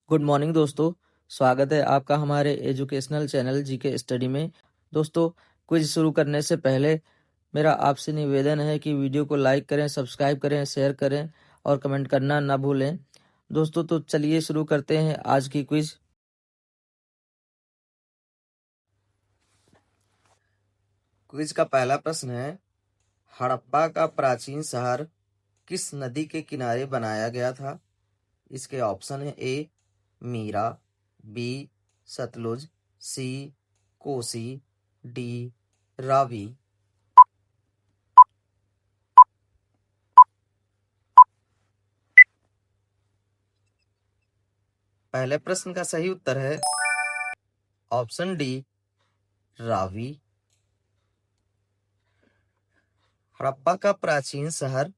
Good morning दोस्तों। स्वागत है आपका हमारे एजुकेशनल चैनल जीके स्टडी में। दोस्तों, क्विज शुरू करने से पहले मेरा आपसे निवेदन है कि वीडियो को लाइक करें, सब्सक्राइब करें, शेयर करें और कमेंट करना ना भूलें। दोस्तों, तो चलिए शुरू करते हैं आज की क्विज। क्विज का पहला प्रश्न है, हड़प्पा का प्राचीन शहर किस नदी के किनारे बनाया गया था? इसके ऑप्शन है ए मीरा, बी सतलुज, सी कोसी, डी रावी। पहले प्रश्न का सही उत्तर है ऑप्शन डी रावी। हड़प्पा का प्राचीन शहर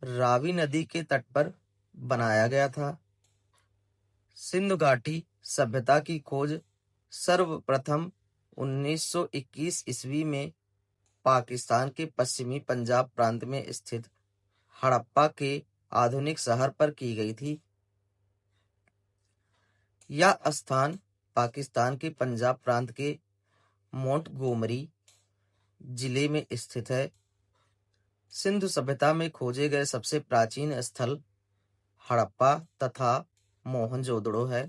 रावी नदी के तट पर बनाया गया था। सिंधु घाटी सभ्यता की खोज सर्वप्रथम 1921 ईस्वी में पाकिस्तान के पश्चिमी पंजाब प्रांत में स्थित हड़प्पा के आधुनिक शहर पर की गई थी। यह स्थान पाकिस्तान के पंजाब प्रांत के मोंटगोमरी जिले में स्थित है। सिंधु सभ्यता में खोजे गए सबसे प्राचीन स्थल हड़प्पा तथा मोहनजोदड़ो है।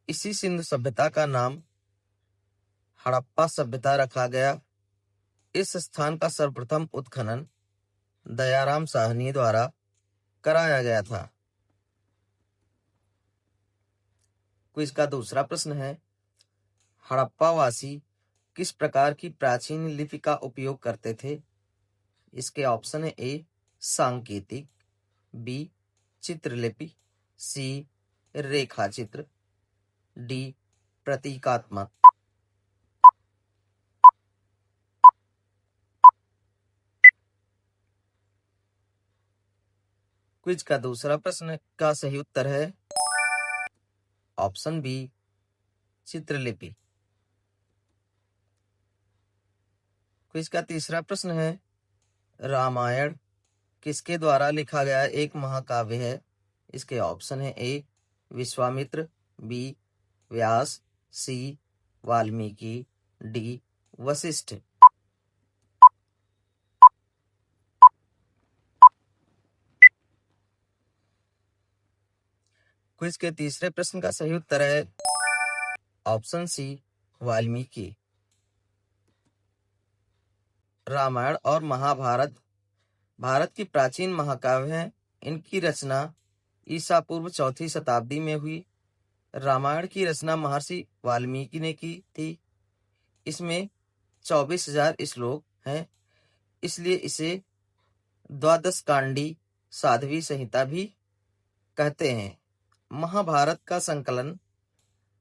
इसी सिंधु सभ्यता का नाम हड़प्पा सभ्यता रखा गया। इस स्थान का सर्वप्रथम उत्खनन दयाराम साहनी द्वारा कराया गया था। क्विज का दूसरा प्रश्न है, हड़प्पा वासी किस प्रकार की प्राचीन लिपि का उपयोग करते थे? इसके ऑप्शन है ए सांकेतिक, बी चित्रलिपि, सी रेखा चित्र, डी प्रतीकात्मक। क्विज का दूसरा प्रश्न का सही उत्तर है ऑप्शन बी चित्रलिपि। क्विज का तीसरा प्रश्न है, रामायण किसके द्वारा लिखा गया एक महाकाव्य है? इसके ऑप्शन है ए विश्वामित्र, बी व्यास, सी वाल्मीकि, डी वशिष्ठ। क्विज के तीसरे प्रश्न का सही उत्तर है ऑप्शन सी वाल्मीकि। रामायण और महाभारत भारत की प्राचीन महाकाव्य हैं। इनकी रचना ईसा पूर्व 4वीं शताब्दी में हुई। रामायण की रचना महर्षि वाल्मीकि ने की थी। इसमें 24,000 श्लोक हैं, इसलिए इसे द्वादश कांडी साध्वी संहिता भी कहते हैं। महाभारत का संकलन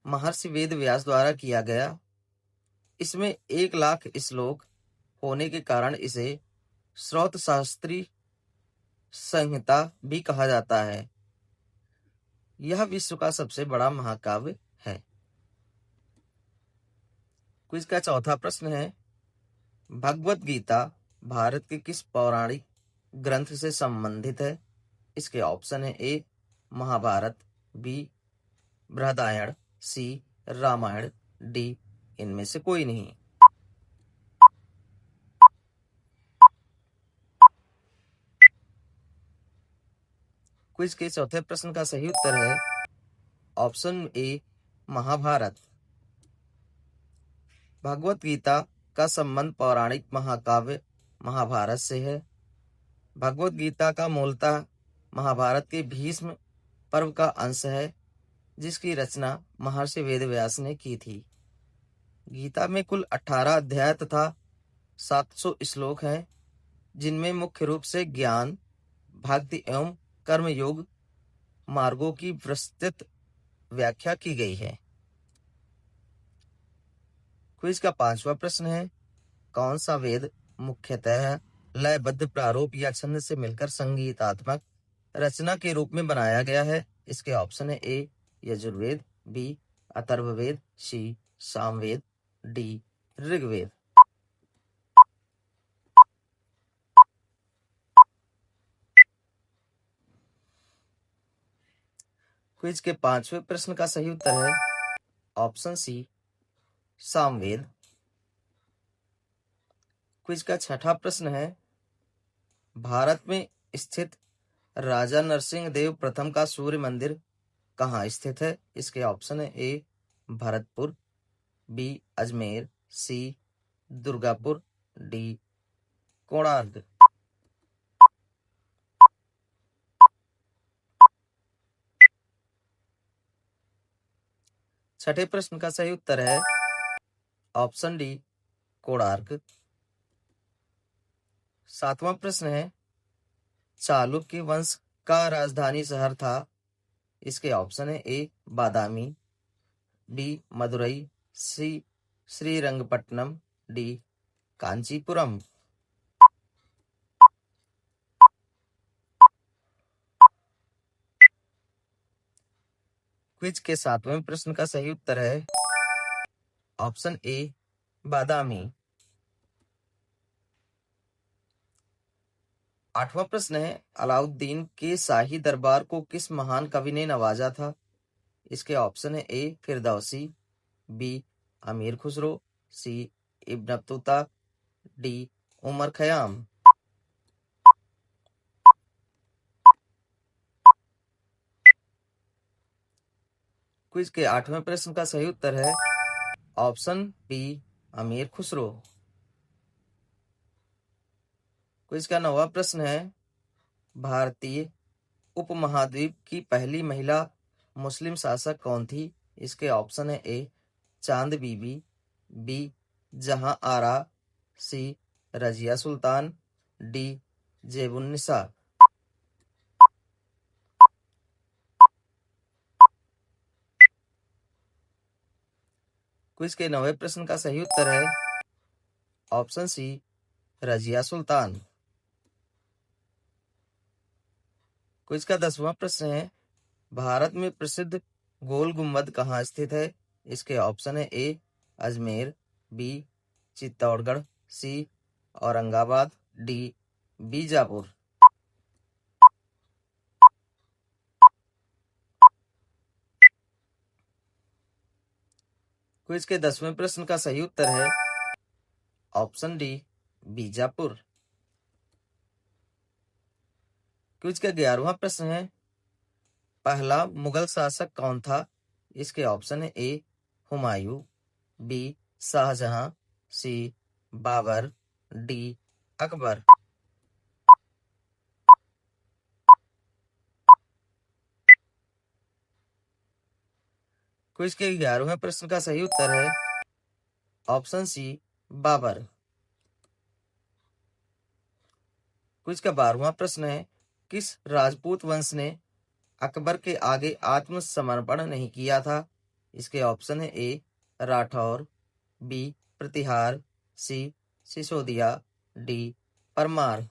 महर्षि वेद व्यास द्वारा किया गया। इसमें 1,00,000 श्लोक होने के कारण इसे स्रोत शास्त्री संहिता भी कहा जाता है। यह विश्व का सबसे बड़ा महाकाव्य है। क्विज का चौथा प्रश्न है, भगवत गीता भारत के किस पौराणिक ग्रंथ से संबंधित है? इसके ऑप्शन है ए महाभारत, बी बृहदारण्यक, सी रामायण, डी इनमें से कोई नहीं। क्विज के चौथे प्रश्न का सही उत्तर है ऑप्शन ए महाभारत। भगवत गीता का संबंध पौराणिक महाकाव्य महाभारत से है। भगवत गीता का मूलतः महाभारत के भीष्म पर्व का अंश है, जिसकी रचना महर्षि वेदव्यास ने की थी। गीता में कुल 18 अध्याय तथा 700 श्लोक हैं, जिनमें मुख्य रूप से ज्ञान, भक्ति एवं कर्म योग मार्गों की विस्तृत व्याख्या की गई है। क्विज का पांचवा प्रश्न है, कौन सा वेद मुख्यतः लयबद्ध प्रारूप या छंद से मिलकर संगीतात्मक रचना के रूप में बनाया गया है? इसके ऑप्शन है ए यजुर्वेद, बी अथर्ववेद, सी सामवेद, डी ऋग्वेद। क्विज के 5वें प्रश्न का सही उत्तर है ऑप्शन सी सामवेद। क्विज का 6ठा प्रश्न है भारत में स्थित राजा नरसिंह देव प्रथम का सूर्य मंदिर कहाँ स्थित है? इसके ऑप्शन है ए भरतपुर, बी अजमेर, सी दुर्गापुर, डी कोणार्क। छठे प्रश्न का सही उत्तर है ऑप्शन डी कोणार्क। 7वां प्रश्न है चालुक्य वंश का राजधानी शहर था? इसके ऑप्शन है ए बादामी, बी मदुरई, सी श्रीरंगपट्टनम, डी कांचीपुरम। क्विज के 7वें प्रश्न का सही उत्तर है ऑप्शन ए बादामी। 8वां प्रश्न है अलाउद्दीन के शाही दरबार को किस महान कवि ने नवाजा था? इसके ऑप्शन है ए Firdausi, B Amir Khusro, C Ibn Battuta, D Omar Khayyam. Quiz के 8वें प्रश्न का सही उत्तर है option B Amir Khusro. Quiz का 9वां प्रश्न है भारतीय उपमहाद्वीप की पहली महिला मुस्लिम शासक कौन थी? इसके ऑप्शन है ए चांद बीबी, बी जहां आरा, सी रजिया सुल्तान, डी जेबुन्निसा। क्विज के 9वें प्रश्न का सही उत्तर है option C Razia Sultan. Quiz का 10वां प्रश्न है भारत में प्रसिद्ध गोल गुम्बद कहाँ स्थित है? इसके ऑप्शन है ए अजमेर, बी चित्तौड़गढ़, सी औरंगाबाद, डी बीजापुर। क्विज के 10वें प्रश्न का सही उत्तर है ऑप्शन डी बीजापुर। क्विज का 11वां प्रश्न है पहला मुगल शासक कौन था? इसके ऑप्शन है ए हुमायूं, बी शाहजहां, सी बाबर, डी अकबर। क्विज के 11वें प्रश्न का सही उत्तर है ऑप्शन सी बाबर। क्विज का 12वां प्रश्न है किस राजपूत वंश ने अकबर के आगे आत्मसमर्पण नहीं किया था? इसके ऑप्शन है ए राठौर, बी प्रतिहार, सी सिसोदिया, डी परमार।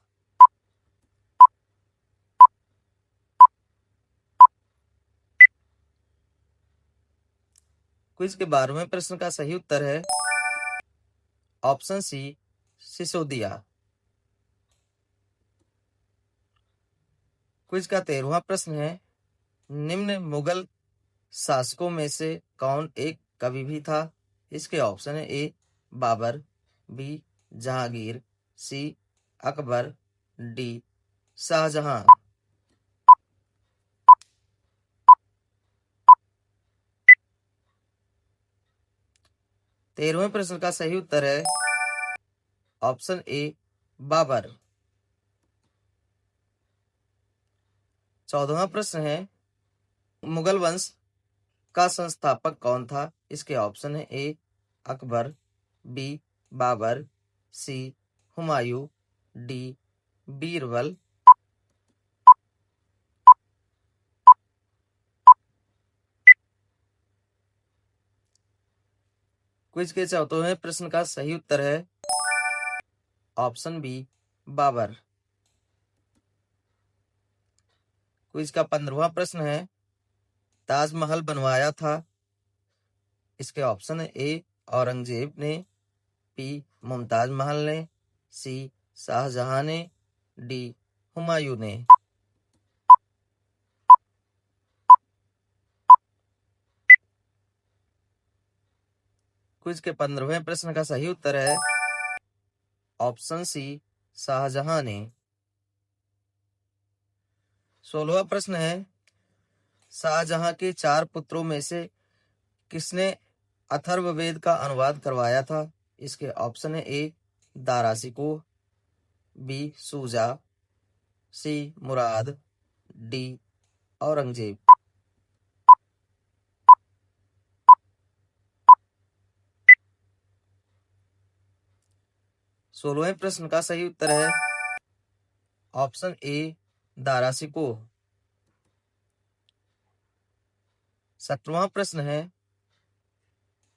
क्विज के 12वें प्रश्न का सही उत्तर है ऑप्शन सी सिसोदिया। क्विज का 13वां प्रश्न है निम्न मुगल शासकों में से कौन एक कवि भी था? इसके ऑप्शन है ए बाबर, बी जहांगीर, सी अकबर, डी शाहजहां। तेरहवें प्रश्न का सही उत्तर है ऑप्शन ए बाबर। 14वां प्रश्न है मुगल वंश का संस्थापक कौन था? इसके ऑप्शन है ए अकबर, बी बाबर, सी हुमायूं, डी बीरबल। क्विज के 14वें प्रश्न का सही उत्तर है ऑप्शन बी बाबर। क्विज का 15वां प्रश्न है ताजमहल बनवाया था? इसके ऑप्शन है ए औरंगजेब ने, बी मुमताज महल ने, सी शाहजहां ने, डी हुमायूं ने। क्विज के 15वें प्रश्न का सही उत्तर है ऑप्शन सी, शाहजहां ने। 16वां प्रश्न है, शाहजहां के 4 पुत्रों में से किसने अथर्ववेद का अनुवाद करवाया था? इसके ऑप्शन है ए, दारा शिकोह, बी, शुजा, सी, मुराद, डी, औरंगजेब। 16वें प्रश्न का सही उत्तर है ऑप्शन ए, दारा शिकोह। 17वां प्रश्न है,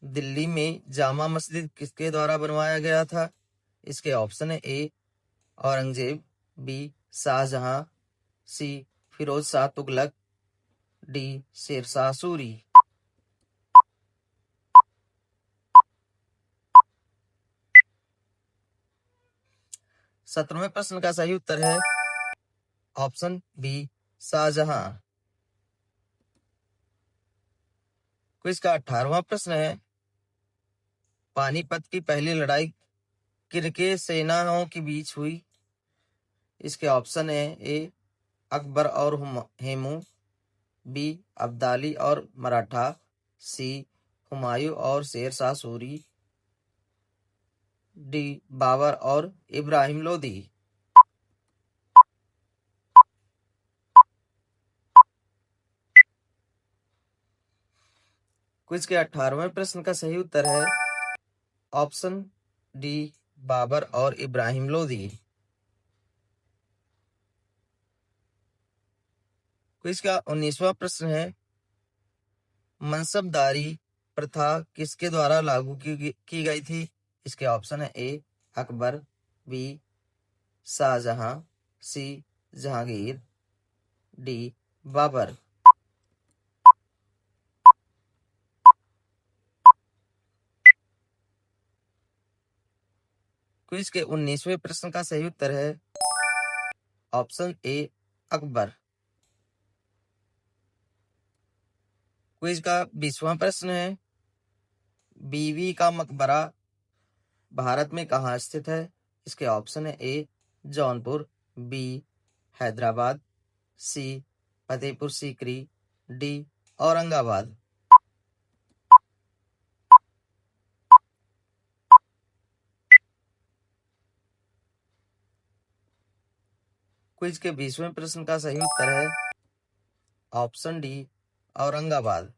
दिल्ली में जामा मस्जिद किसके द्वारा बनवाया गया था? इसके ऑप्शन है ए, औरंगजेब, बी, शाहजहां, सी, फिरोज शाह तुगलक, डी, शेरशाह सूरी। 17वें प्रश्न का सही उत्तर है ऑप्शन बी, शाहजहां। क्विज का 18वां प्रश्न है, पानीपत की पहली लड़ाई किनके सेनाओं के बीच हुई? इसके ऑप्शन है ए, अकबर और हेमू, बी, अब्दाली और मराठा, सी, हुमायूं और शेरशाह सूरी, डी, बाबर और इब्राहिम लोदी। 18वें प्रश्न का सही उत्तर है ऑप्शन डी, बाबर और इब्राहिम लोदी। क्विज का 19वां प्रश्न है, मनसबदारी प्रथा किसके द्वारा लागू की गई थी? इसके ऑप्शन है ए, अकबर, बी, शाहजहां, सी, जहांगीर, डी, बाबर। 19वें प्रश्न का सही उत्तर है ऑप्शन ए, अकबर। क्विज का 20वां प्रश्न है, बीवी का मकबरा भारत में कहाँ स्थित है? इसके ऑप्शन है ए, जौनपुर, बी, हैदराबाद, सी, फतेहपुर सीकरी, डी, औरंगाबाद। क्विज के 20वें प्रश्न का सही उत्तर है ऑप्शन डी, औरंगाबाद।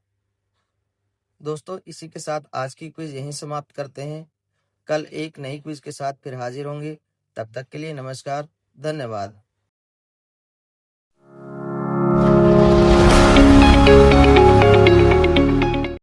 दोस्तों, इसी के साथ आज की क्विज यहीं समाप्त करते हैं। कल एक नई क्विज के साथ फिर हाजिर होंगे। तब तक के लिए नमस्कार, धन्यवाद।